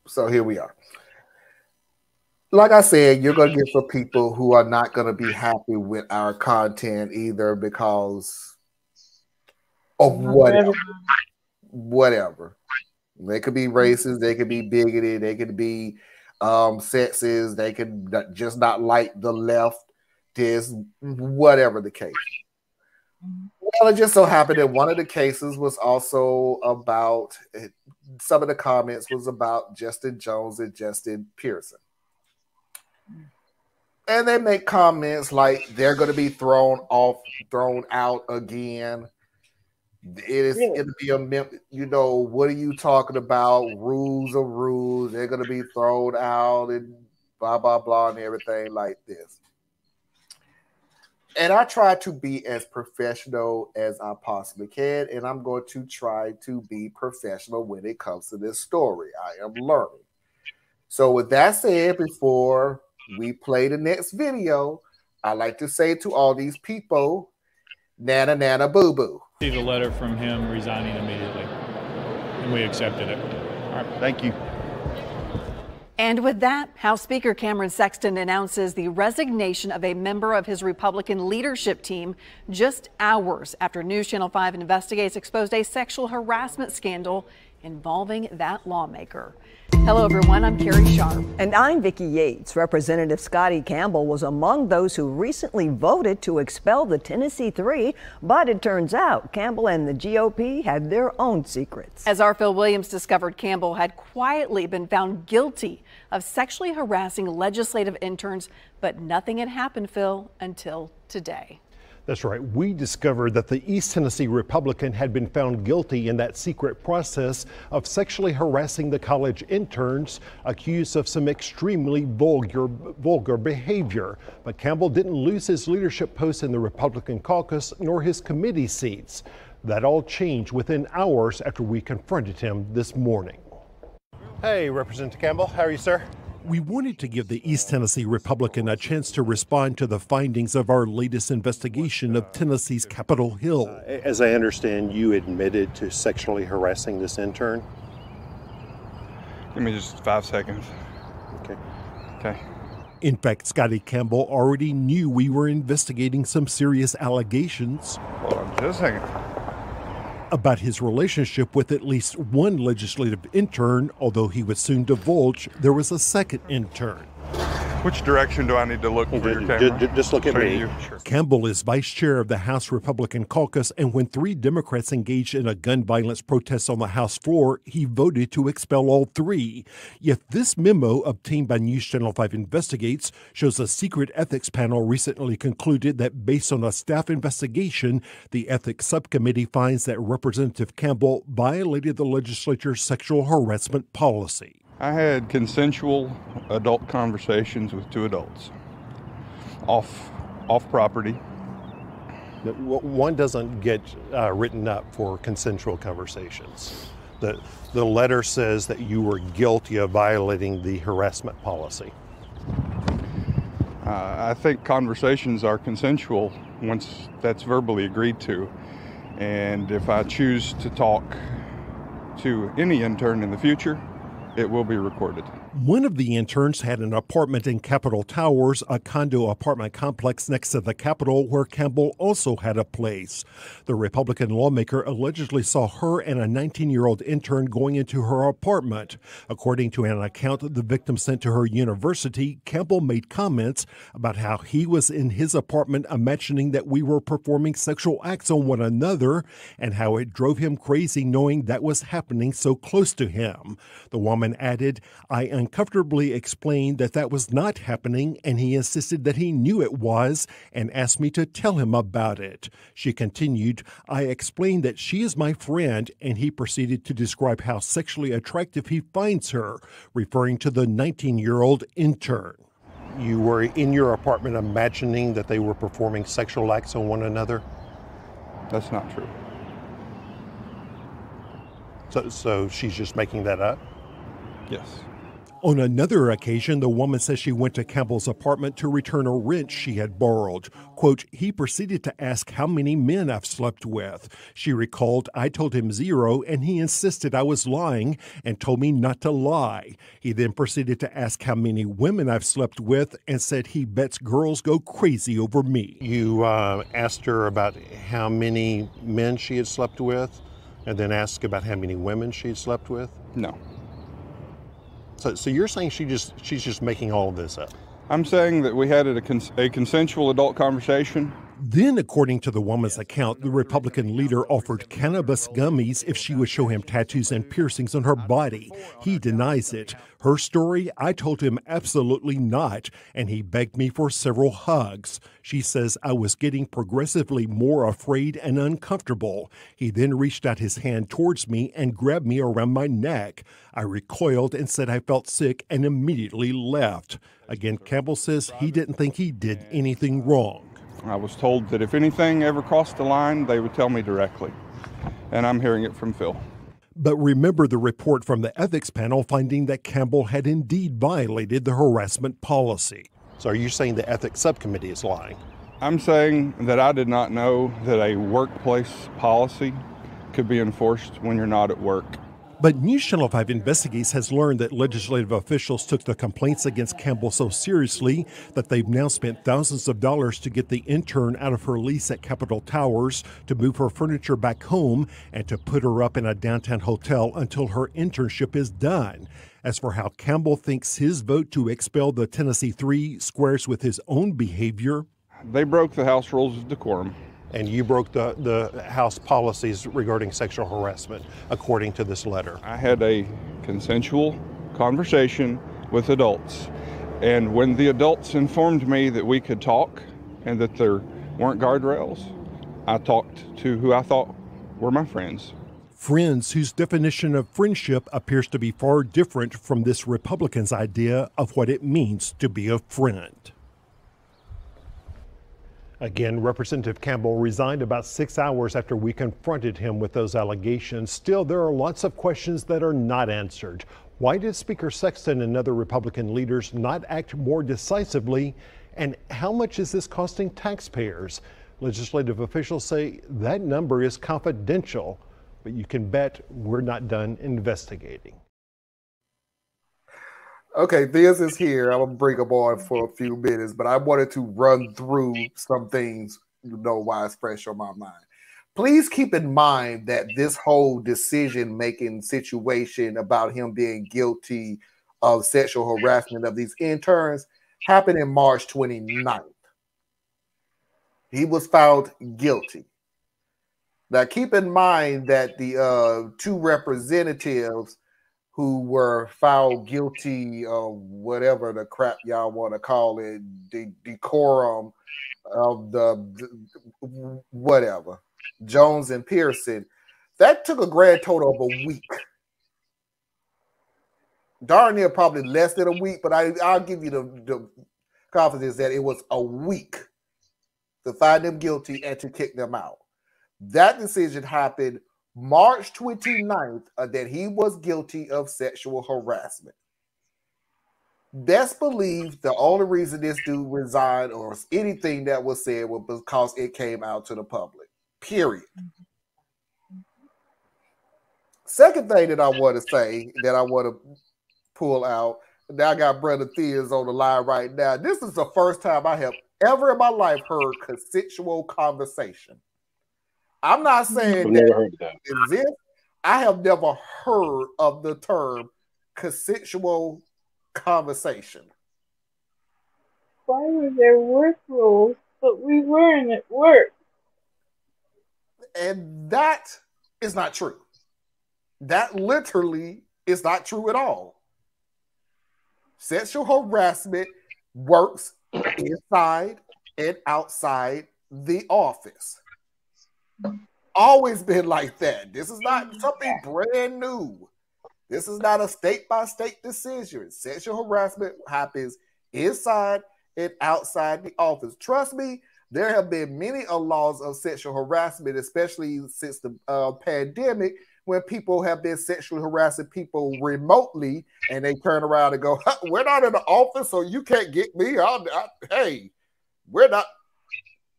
So here we are. Like I said, you're going to get some people who are not going to be happy with our content either because of whatever. They could be racist, they could be bigoted, they could be sexist, they could just not like the left, this, whatever the case. Well, it just so happened that one of the cases was also about, some of the comments was about Justin Jones and Justin Pearson. And they make comments like they're going to be thrown out again. It'll be what are you talking about? Rules are rules. They're going to be thrown out and blah, blah, blah, and everything like this. And I try to be as professional as I possibly can, and I'm going to try to be professional when it comes to this story. I am learning. So with that said, before we play the next video, I like to say to all these people, nana, nana, boo, boo. Received a letter from him resigning immediately, and we accepted it. All right, thank you. And with that, House Speaker Cameron Sexton announces the resignation of a member of his Republican leadership team just hours after News Channel 5 Investigates exposed a sexual harassment scandal involving that lawmaker. Hello, everyone. I'm Carrie Sharp. And I'm Vicki Yates. Representative Scotty Campbell was among those who recently voted to expel the Tennessee Three. But it turns out Campbell and the GOP had their own secrets. As our Phil Williams discovered, Campbell had quietly been found guilty of sexually harassing legislative interns. But nothing had happened, Phil, until today. That's right. We discovered that the East Tennessee Republican had been found guilty in that secret process of sexually harassing the college interns, accused of some extremely vulgar behavior. But Campbell didn't lose his leadership post in the Republican caucus nor his committee seats. That all changed within hours after we confronted him this morning. Hey, Representative Campbell, how are you, sir? We wanted to give the East Tennessee Republican a chance to respond to the findings of our latest investigation of Tennessee's Capitol Hill. As I understand, you admitted to sexually harassing this intern? Give me just 5 seconds. Okay. In fact, Scotty Campbell already knew we were investigating some serious allegations. Hold on just a second. About his relationship with at least one legislative intern, although he would soon divulge there was a second intern. Which direction do I need to look for your camera? Just look at me. Sure. Campbell is vice chair of the House Republican caucus, and when 3 Democrats engaged in a gun violence protest on the House floor, he voted to expel all 3. Yet this memo, obtained by News Channel 5 Investigates, shows a secret ethics panel recently concluded that based on a staff investigation, the ethics subcommittee finds that Representative Campbell violated the legislature's sexual harassment policy. I had consensual adult conversations with 2 adults off property. One doesn't get written up for consensual conversations. The letter says that you were guilty of violating the harassment policy. I think conversations are consensual once that's verbally agreed to. And if I choose to talk to any intern in the future, it will be recorded. One of the interns had an apartment in Capitol Towers, a condo apartment complex next to the Capitol where Campbell also had a place. The Republican lawmaker allegedly saw her and a 19-year-old intern going into her apartment. According to an account the victim sent to her university, Campbell made comments about how he was in his apartment imagining that we were performing sexual acts on one another and how it drove him crazy knowing that was happening so close to him. The woman added, "I uncomfortably explained that was not happening, and he insisted that he knew it was and asked me to tell him about it." She continued, "I explained that she is my friend, and he proceeded to describe how sexually attractive he finds her, referring to the 19-year-old intern." You were in your apartment imagining that they were performing sexual acts on one another? That's not true. So she's just making that up? Yes. On another occasion, the woman says she went to Campbell's apartment to return a wrench she had borrowed. Quote, he proceeded to ask how many men I've slept with. She recalled, I told him 0, and he insisted I was lying and told me not to lie. He then proceeded to ask how many women I've slept with and said he bets girls go crazy over me. You asked her about how many men she had slept with and then asked about how many women she had slept with? No. So you're saying she's just making all of this up? I'm saying that we had a consensual adult conversation. Then, according to the woman's account, the Republican leader offered cannabis gummies if she would show him tattoos and piercings on her body. He denies it. Her story, I told him absolutely not, and he begged me for several hugs. She says I was getting progressively more afraid and uncomfortable. He then reached out his hand towards me and grabbed me around my neck. I recoiled and said I felt sick and immediately left. Again, Campbell says he didn't think he did anything wrong. I was told that if anything ever crossed the line, they would tell me directly. And I'm hearing it from Phil. But remember the report from the ethics panel finding that Campbell had indeed violated the harassment policy. So are you saying the ethics subcommittee is lying? I'm saying that I did not know that a workplace policy could be enforced when you're not at work. But News Channel 5 Investigates has learned that legislative officials took the complaints against Campbell so seriously that they've now spent thousands of dollars to get the intern out of her lease at Capitol Towers, to move her furniture back home, and to put her up in a downtown hotel until her internship is done. As for how Campbell thinks his vote to expel the Tennessee 3 squares with his own behavior, they broke the House rules of decorum. And you broke the House policies regarding sexual harassment, according to this letter. I had a consensual conversation with adults. And when the adults informed me that we could talk and that there weren't guardrails, I talked to who I thought were my friends. Friends whose definition of friendship appears to be far different from this Republican's idea of what it means to be a friend. Again, Representative Campbell resigned about 6 hours after we confronted him with those allegations. Still, there are lots of questions that are not answered. Why did Speaker Sexton and other Republican leaders not act more decisively? And how much is this costing taxpayers? Legislative officials say that number is confidential, but you can bet we're not done investigating. Okay, this is here. I'm going to bring them on for a few minutes, but I wanted to run through some things, why it's fresh on my mind. Please keep in mind that this whole decision-making situation about him being guilty of sexual harassment of these interns happened in March 29th. He was found guilty. Now, keep in mind that the 2 representatives who were found guilty of whatever the crap y'all want to call it, the decorum of the whatever, Jones and Pearson, that took a grand total of a week. Darn near probably less than a week, but I'll give you the confidence that it was a week to find them guilty and to kick them out. That decision happened March 29th, that he was guilty of sexual harassment. Best believe the only reason this dude resigned or anything that was said was because it came out to the public. Period. Second thing that I want to say, that I want to pull out, now I got Brother Thea's on the line right now. This is the first time I have ever in my life heard consensual conversation. I'm not saying that exists. I have never heard of the term consensual conversation. Why were there work rules, but we weren't at work? And that is not true. That literally is not true at all. Sexual harassment works inside and outside the office. Always been like that. This is not something brand new. This is not a state-by-state decision. Sexual harassment happens inside and outside the office. Trust me, there have been many laws of sexual harassment, especially since the pandemic, when people have been sexually harassing people remotely and they turn around and go, we're not in the office, so you can't get me. Hey, we're not.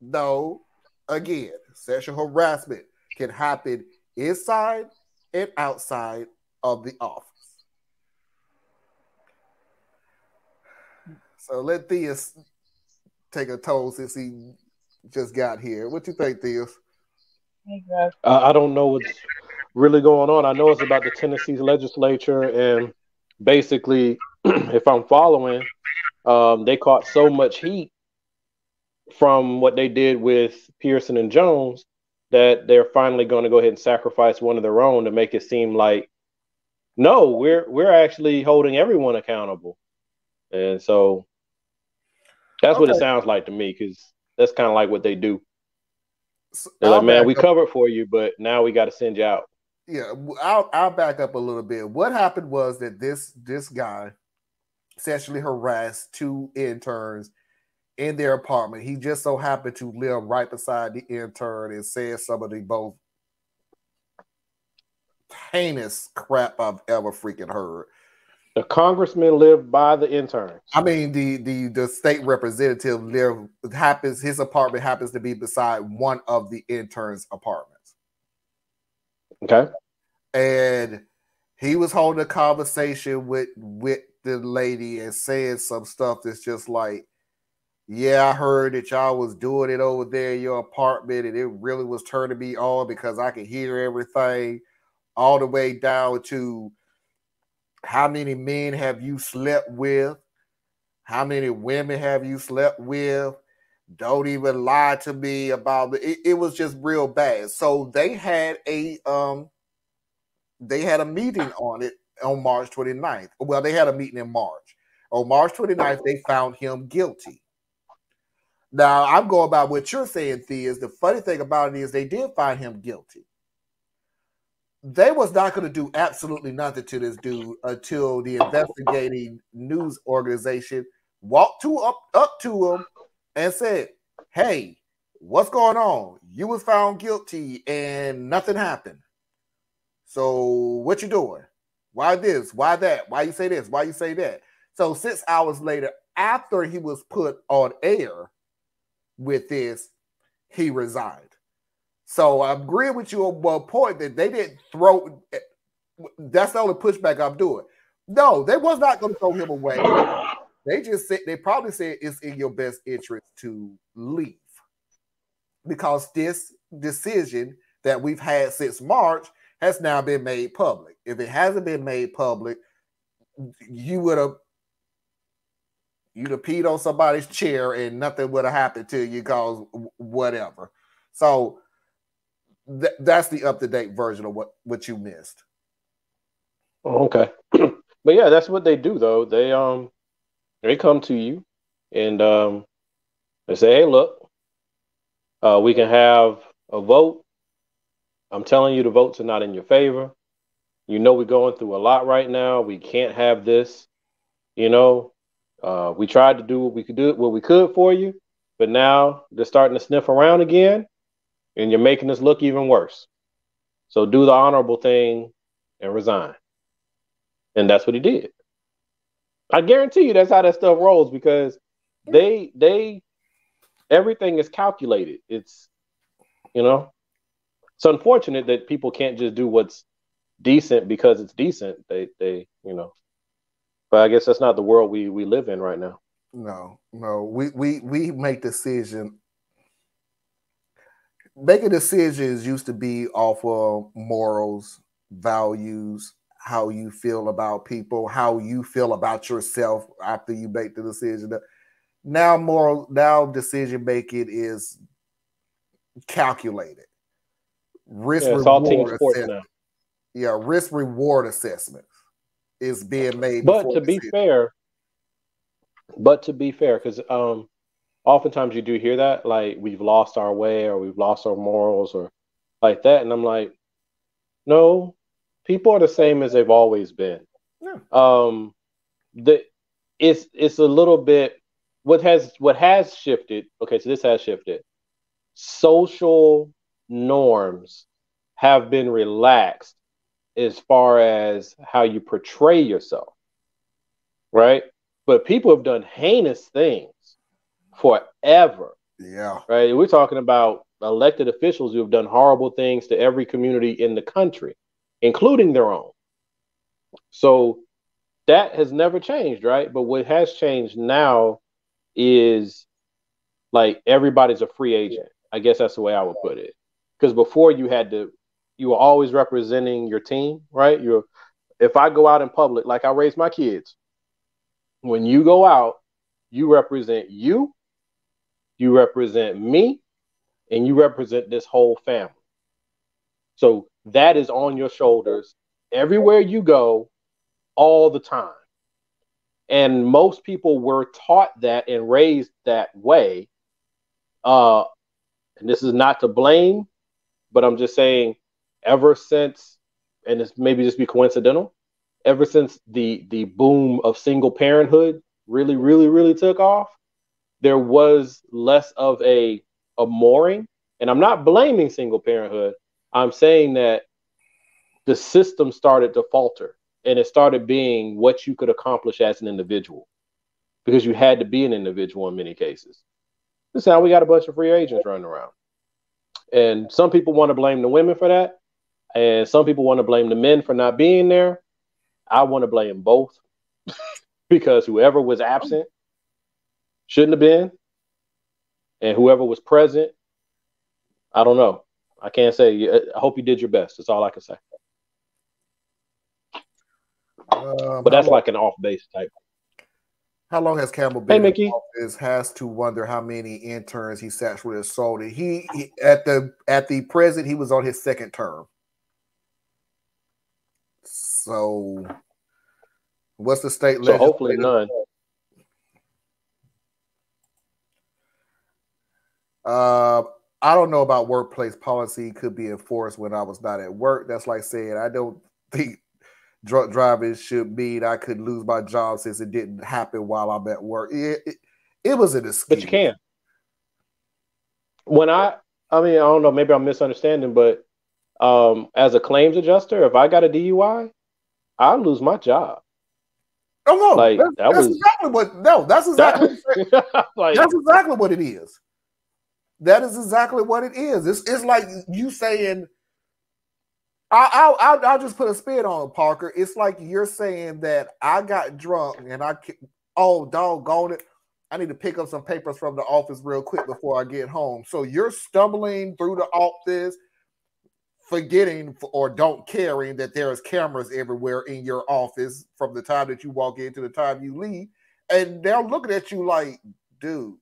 No, again, sexual harassment can happen inside and outside of the office. So let Theus take a toll since he just got here. What you think, Theus? I don't know what's really going on. I know it's about the Tennessee legislature, and basically, if I'm following, they caught so much heat from what they did with Pearson and Jones that they're finally going to go ahead and sacrifice one of their own to make it seem like, no, we're actually holding everyone accountable. And so that's what it sounds like to me, because that's kind of like what they do. They're like, man, we covered for you, but now we got to send you out. Yeah, I'll back up a little bit. What happened was that this guy sexually harassed 2 interns in their apartment. He just so happened to live right beside the intern and said some of the most heinous crap I've ever freaking heard. The congressman lived by the intern. I mean, the state representative his apartment happens to be beside one of the intern's apartments. Okay. And he was holding a conversation with the lady and saying some stuff that's just like, yeah, I heard that y'all was doing it over there in your apartment, and it really was turning me on because I could hear everything, all the way down to how many men have you slept with? How many women have you slept with? Don't even lie to me about it. It was just real bad. So they had a meeting on it on March 29th. Well, they had a meeting in March. On March 29th, they found him guilty. Now, I'm going by what you're saying, Thea. The funny thing about it is they did find him guilty. They was not going to do absolutely nothing to this dude until the investigating news organization walked up to him and said, hey, what's going on? You was found guilty and nothing happened. So what you doing? Why this? Why that? Why you say this? Why you say that? So 6 hours later, after he was put on air with this, he resigned. So I agree with you on one point that they didn't throw. That's the only pushback I'm doing. No, they was not going to throw him away. They just said, they probably said it's in your best interest to leave, because this decision that we've had since March has now been made public. If it hasn't been made public, you'd have peed on somebody's chair and nothing would have happened to you because whatever. So that's the up-to-date version of what you missed. Oh, okay. But yeah, that's what they do though. They come to you and they say, hey, look, we can have a vote. I'm telling you, the votes are not in your favor. You know, we're going through a lot right now. We can't have this. You know, we tried to do what we could for you, but now they're starting to sniff around again, and you're making this look even worse. So do the honorable thing and resign. And that's what he did. I guarantee you that's how that stuff rolls, because they everything is calculated. It's, you know, it's unfortunate that people can't just do what's decent because it's decent. They you know, but I guess that's not the world we live in right now. No, we make decisions. Making decisions used to be off of morals, values, how you feel about people, how you feel about yourself after you make the decision. Now decision making is calculated. Risk reward assessment. Yeah, risk reward assessment is being made. But to be fair, because oftentimes you do hear that, like, we've lost our way or we've lost our morals or like that. And I'm like, no, people are the same as they've always been. Yeah. It's a little bit, what has shifted. Okay, so this has shifted. Social norms have been relaxed as far as how you portray yourself, right? But people have done heinous things forever. Yeah. Right. We're talking about elected officials who have done horrible things to every community in the country, including their own. So that has never changed, right? But what has changed now is like everybody's a free agent. I guess that's the way I would put it. Because before you were always representing your team, right? If I go out in public, like I raise my kids, when you go out, you represent you represent me, and you represent this whole family. So that is on your shoulders everywhere you go, all the time. And most people were taught that and raised that way. And this is not to blame, but I'm just saying, ever since, and it's maybe just be coincidental, ever since the boom of single parenthood really, really, really took off, there was less of a mooring. And I'm not blaming single parenthood. I'm saying that the system started to falter, and it started being what you could accomplish as an individual, because you had to be an individual in many cases. This is how we got a bunch of free agents running around. And some people want to blame the women for that, and some people want to blame the men for not being there. I want to blame both because whoever was absent shouldn't have been, and whoever was present, I don't know. I can't say. I hope you did your best. That's all I can say. But that's like an off base type. How long has Campbell been in office? Has to wonder how many interns he sexually assaulted. He at the present, he was on his second term. So what's the state legislature? So hopefully none. I don't know about workplace policy could be enforced when I was not at work. That's like saying I don't think drunk driving should mean I could lose my job since it didn't happen while I'm at work. It was an excuse. But you can. When I mean, I don't know, maybe I'm misunderstanding, but as a claims adjuster, if I got a DUI, I'll lose my job. Oh no, like, that's exactly what it is. That is exactly what it is. It's like you saying, I'll just put a spin on it, Parker. It's like you're saying that I got drunk and doggone it, I need to pick up some papers from the office real quick before I get home. So you're stumbling through the office, forgetting or don't caring that there's cameras everywhere in your office from the time that you walk in to the time you leave. And they're looking at you like, dude,